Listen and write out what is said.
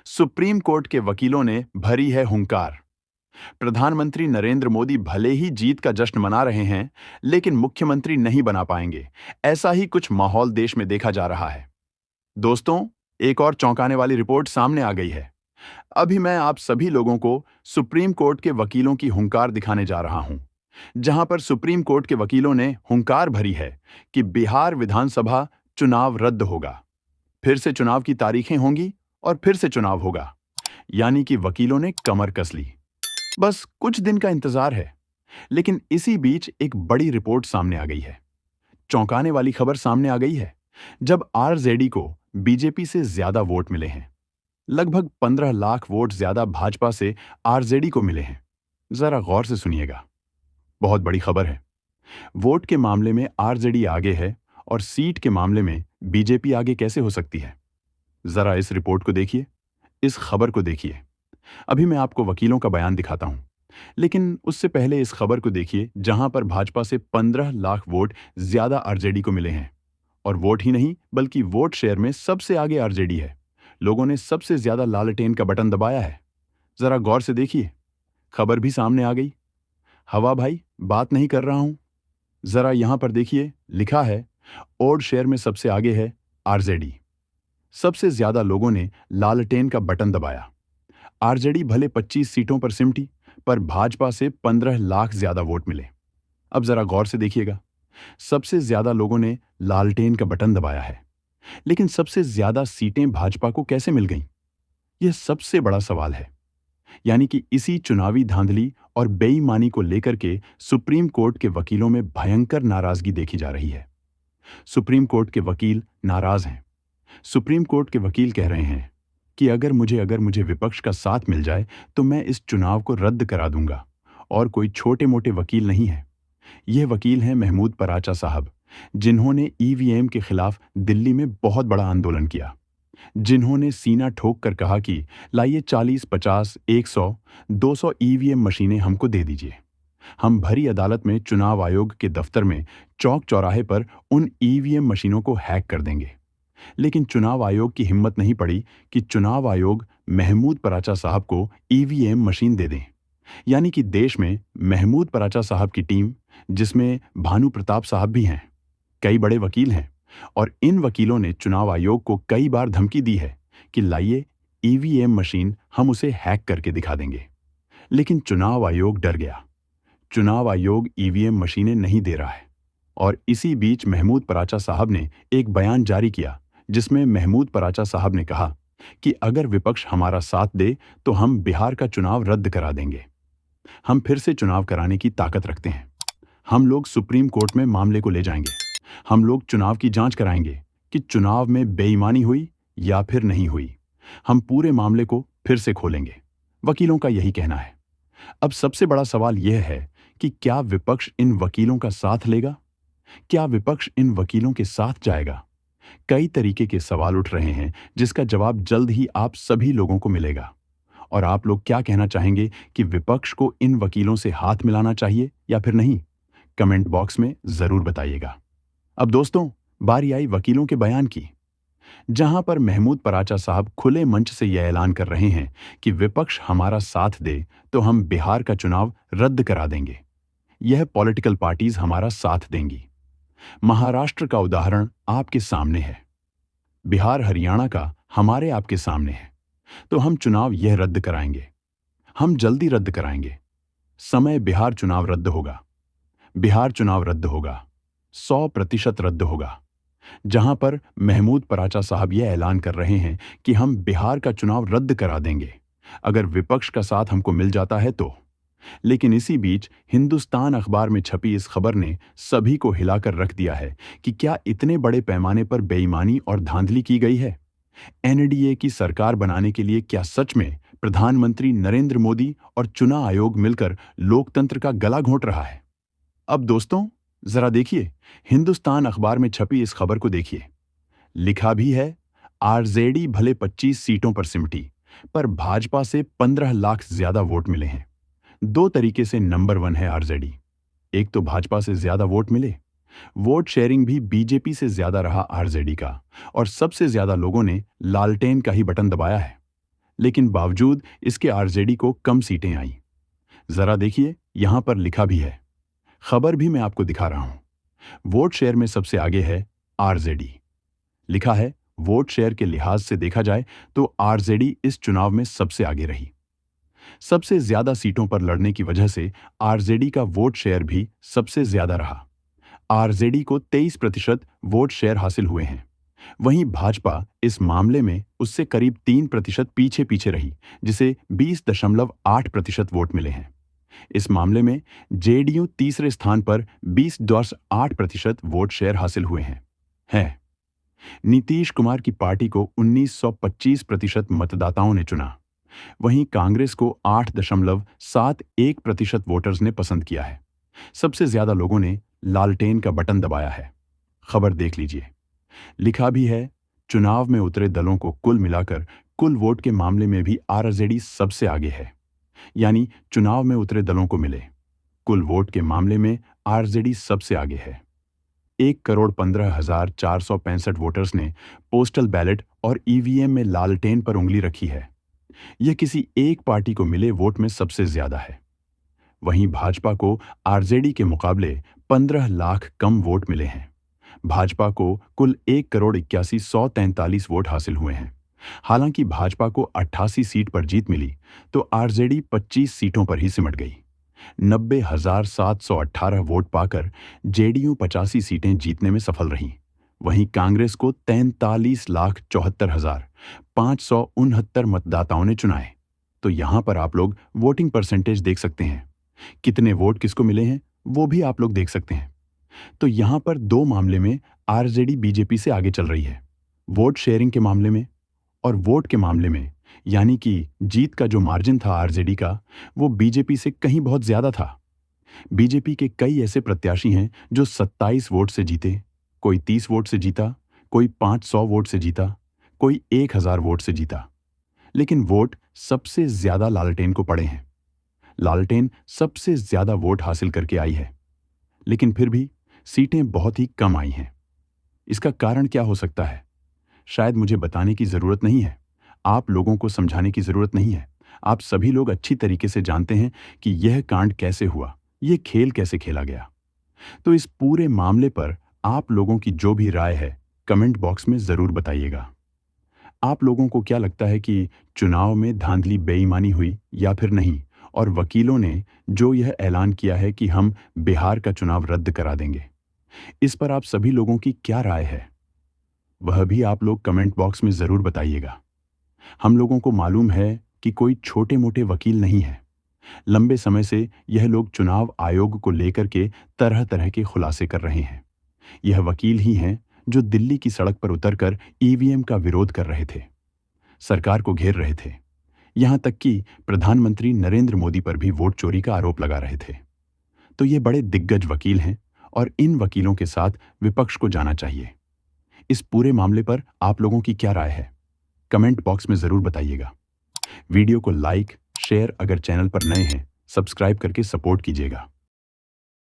Supreme court के वकीलों ने भरी है हुंकार। प्रधानमंत्री नरेंद्र मोदी भले ही जीत का जश्न मना रहे हैं, लेकिन मुख्यमंत्री नहीं बना पाएंगे। ऐसा ही कुछ माहौल देश में देखा जा रहा है। दोस्तों, एक और चौंकाने वाली रिपोर्ट सामने आ गई है। अभी मैं आप सभी लोगों को सुप्रीम कोर्ट के वकीलों की हुंकार दिखाने जा रहा हूं, जहां पर सुप्रीम कोर्ट के वकीलों ने हुंकार भरी है कि बिहार विधानसभा चुनाव रद्द होगा। फिर से चुनाव की तारीखें होंगी और फिर से चुनाव होगा। यानी कि वकीलों ने कमर कस ली। बस कुछ दिन का इंतजार है। लेकिन इसी बीच एक बड़ी रिपोर्ट सामने आ गई है। चौंकाने वाली खबर सामने आ गई है, जब आरजेडी को बीजेपी से ज्यादा वोट मिले हैं। लगभग 15 लाख वोट ज्यादा भाजपा से आरजेडी को मिले हैं। जरा गौर से सुनिएगा, बहुत बड़ी खबर है। वोट के मामले में आरजेडी आगे है और सीट के मामले में बीजेपी आगे कैसे हो सकती है? जरा इस रिपोर्ट को देखिए, इस खबर को देखिए। अभी मैं आपको वकीलों का बयान दिखाता हूं, लेकिन उससे पहले इस खबर को देखिए, जहां पर भाजपा से 15 लाख वोट ज्यादा आरजेडी को मिले हैं। और वोट ही नहीं, बल्कि वोट शेयर में सबसे आगे आरजेडी है। लोगों ने सबसे ज्यादा लालटेन का बटन दबाया है। जरा गौर से देखिए, खबर भी सामने आ गई। हवा भाई, बात नहीं कर रहा हूं। जरा यहां पर देखिए, लिखा है वोट शेयर में सबसे आगे है आरजेडी। सबसे ज्यादा लोगों ने लालटेन का बटन दबाया। आरजेडी भले 25 सीटों पर सिमटी, पर भाजपा से 15 लाख ज्यादा वोट मिले। अब जरा गौर से देखिएगा, सबसे ज्यादा लोगों ने लालटेन का बटन दबाया है, लेकिन सबसे ज्यादा सीटें भाजपा को कैसे मिल गईं? यह सबसे बड़ा सवाल है। यानी कि इसी चुनावी धांधली और बेईमानी को लेकर के सुप्रीम कोर्ट के वकीलों में भयंकर नाराजगी देखी जा रही है। सुप्रीम कोर्ट के वकील नाराज हैं। सुप्रीम कोर्ट के वकील कह रहे हैं कि अगर मुझे विपक्ष का साथ मिल जाए तो मैं इस चुनाव को रद्द करा दूंगा। और कोई छोटे मोटे वकील नहीं है। यह वकील हैं महमूद पराचा साहब, जिन्होंने ईवीएम के खिलाफ दिल्ली में बहुत बड़ा आंदोलन किया, जिन्होंने सीना ठोक कर कहा कि लाइए 40, 50, 100, 200 ईवीएम मशीनें हमको दे दीजिए। हम भरी अदालत में चुनाव आयोग के दफ्तर में चौक चौराहे पर उन ईवीएम मशीनों को हैक कर देंगे। लेकिन चुनाव आयोग की हिम्मत नहीं पड़ी कि चुनाव आयोग महमूद पराचा साहब को ईवीएम मशीन दे दें। यानी कि देश में महमूद पराचा साहब की टीम, जिसमें भानु प्रताप साहब भी हैं, कई बड़े वकील हैं, और इन वकीलों ने चुनाव आयोग को कई बार धमकी दी है कि लाइए ईवीएम मशीन, हम उसे हैक करके दिखा देंगे। लेकिन चुनाव आयोग डर गया। चुनाव आयोग ईवीएम मशीनें नहीं दे रहा है। और इसी बीच महमूद पराचा साहब ने एक बयान जारी किया, जिसमें महमूद पराचा साहब ने कहा कि अगर विपक्ष हमारा साथ दे तो हम बिहार का चुनाव रद्द करा देंगे। हम फिर से चुनाव कराने की ताकत रखते हैं। हम लोग सुप्रीम कोर्ट में मामले को ले जाएंगे। हम लोग चुनाव की जांच कराएंगे कि चुनाव में बेईमानी हुई या फिर नहीं हुई। हम पूरे मामले को फिर से खोलेंगे। वकीलों का यही कहना है। अब सबसे बड़ा सवाल यह है कि क्या विपक्ष इन वकीलों का साथ लेगा? क्या विपक्ष इन वकीलों के साथ जाएगा? कई तरीके के सवाल उठ रहे हैं, जिसका जवाब जल्द ही आप सभी लोगों को मिलेगा। और आप लोग क्या कहना चाहेंगे कि विपक्ष को इन वकीलों से हाथ मिलाना चाहिए या फिर नहीं? कमेंट बॉक्स में जरूर बताइएगा। अब दोस्तों, बारी आई वकीलों के बयान की, जहां पर महमूद पराचा साहब खुले मंच से यह ऐलान कर रहे हैं कि विपक्ष हमारा साथ दे तो हम बिहार का चुनाव रद्द करा देंगे। यह पॉलिटिकल पार्टीज हमारा साथ देंगी। महाराष्ट्र का उदाहरण आपके सामने है। बिहार हरियाणा का हमारे आपके सामने है। तो हम चुनाव यह रद्द कराएंगे। हम जल्दी रद्द कराएंगे। समय बिहार चुनाव रद्द होगा। बिहार चुनाव रद्द होगा। 100% रद्द होगा। जहां पर महमूद पराचा साहब यह ऐलान कर रहे हैं कि हम बिहार का चुनाव रद्द करा देंगे अगर विपक्ष का साथ हमको मिल जाता है तो। लेकिन इसी बीच हिंदुस्तान अखबार में छपी इस खबर ने सभी को हिलाकर रख दिया है कि क्या इतने बड़े पैमाने पर बेईमानी और धांधली की गई है? एनडीए की सरकार बनाने के लिए क्या सच में प्रधानमंत्री नरेंद्र मोदी और चुनाव आयोग मिलकर लोकतंत्र का गला घोंट रहा है? अब दोस्तों, जरा देखिए, हिंदुस्तान अखबार में छपी इस खबर को देखिए। लिखा भी है, आरजेडी भले 25 सीटों पर सिमटी, पर भाजपा से 15 लाख ज्यादा वोट मिले हैं। दो तरीके से नंबर 1 है आरजेडी। एक तो भाजपा से ज्यादा वोट मिले, वोट शेयरिंग भी बीजेपी से ज्यादा रहा आरजेडी का, और सबसे ज्यादा लोगों ने लालटेन का ही बटन दबाया है। लेकिन बावजूद इसके आरजेडी को कम सीटें आईं। जरा देखिए, यहां पर लिखा भी है, खबर भी मैं आपको दिखा रहा हूं। वोट शेयर में सबसे आगे है आरजेडी। लिखा है, वोट शेयर के लिहाज से देखा जाए तो आरजेडी इस चुनाव में सबसे आगे रही। सबसे ज्यादा सीटों पर लड़ने की वजह से आरजेडी का वोट शेयर भी सबसे ज्यादा रहा। आरजेडी को 23% वोट शेयर हासिल हुए हैं। वहीं भाजपा इस मामले में उससे करीब 3% पीछे पीछे रही, जिसे 20.8% वोट मिले हैं। इस मामले में जेडीयू तीसरे स्थान पर 20.8% वोट शेयर हासिल हुए हैं। नीतीश कुमार की पार्टी को 1925% मतदाताओं ने चुना। वहीं कांग्रेस को 8.71% वोटर्स ने पसंद किया है। सबसे ज्यादा लोगों ने लालटेन का बटन दबाया है। खबर देख लीजिए, लिखा भी है, चुनाव में उतरे दलों को कुल मिलाकर कुल वोट के मामले में भी आरजेडी सबसे आगे है। यानी चुनाव में उतरे दलों को मिले कुल वोट के मामले में आरजेडी सबसे आगे है। 1,15,465 वोटर्स ने पोस्टल बैलेट और ईवीएम में लालटेन पर उंगली रखी है। यह किसी एक पार्टी को मिले वोट में सबसे ज्यादा है। वहीं भाजपा को आरजेडी के मुकाबले 15 लाख कम वोट मिले हैं। भाजपा को कुल 1,81,143 वोट हासिल हुए हैं। हालांकि भाजपा को 88 सीट पर जीत मिली तो आरजेडी 25 सीटों पर ही सिमट गई। 90,718 वोट पाकर जेडीयू 85 सीटें जीतने में सफल रही। वहीं कांग्रेस को 43,74,569 मतदाताओं ने चुनाए। तो यहां पर आप लोग वोटिंग परसेंटेज देख सकते हैं। कितने वोट किसको मिले हैं वो भी आप लोग देख सकते हैं। तो यहां पर दो मामले में आरजेडी बीजेपी से आगे चल रही है, वोट शेयरिंग के मामले में और वोट के मामले में। यानी कि जीत का जो मार्जिन था आरजेडी का, वो बीजेपी से कहीं बहुत ज्यादा था। बीजेपी के कई ऐसे प्रत्याशी हैं जो 27 वोट से जीते, कोई 30 वोट से जीता, कोई 500 वोट से जीता, कोई 1000 वोट से जीता। लेकिन वोट सबसे ज्यादा लालटेन को पड़े हैं। लालटेन सबसे ज्यादा वोट हासिल करके आई है, लेकिन फिर भी सीटें बहुत ही कम आई हैं। इसका कारण क्या हो सकता है? शायद मुझे बताने की जरूरत नहीं है, आप लोगों को समझाने की जरूरत नहीं है। आप सभी लोग अच्छी तरीके से जानते हैं कि यह कांड कैसे हुआ, यह खेल कैसे खेला गया। तो इस पूरे मामले पर आप लोगों की जो भी राय है कमेंट बॉक्स में जरूर बताइएगा। आप लोगों को क्या लगता है कि चुनाव में धांधली बेईमानी हुई या फिर नहीं? और वकीलों ने जो यह ऐलान किया है कि हम बिहार का चुनाव रद्द करा देंगे, इस पर आप सभी लोगों की क्या राय है वह भी आप लोग कमेंट बॉक्स में जरूर बताइएगा। हम लोगों को मालूम है कि कोई छोटे मोटे वकील नहीं है। लंबे समय से यह लोग चुनाव आयोग को लेकर के तरह तरह के खुलासे कर रहे हैं। यह वकील ही हैं जो दिल्ली की सड़क पर उतरकर ईवीएम का विरोध कर रहे थे, सरकार को घेर रहे थे। यहां तक कि प्रधानमंत्री नरेंद्र मोदी पर भी वोट चोरी का आरोप लगा रहे थे। तो ये बड़े दिग्गज वकील हैं और इन वकीलों के साथ विपक्ष को जाना चाहिए। इस पूरे मामले पर आप लोगों की क्या राय है कमेंट बॉक्स में जरूर बताइएगा। वीडियो को लाइक शेयर, अगर चैनल पर नए हैं सब्सक्राइब करके सपोर्ट कीजिएगा।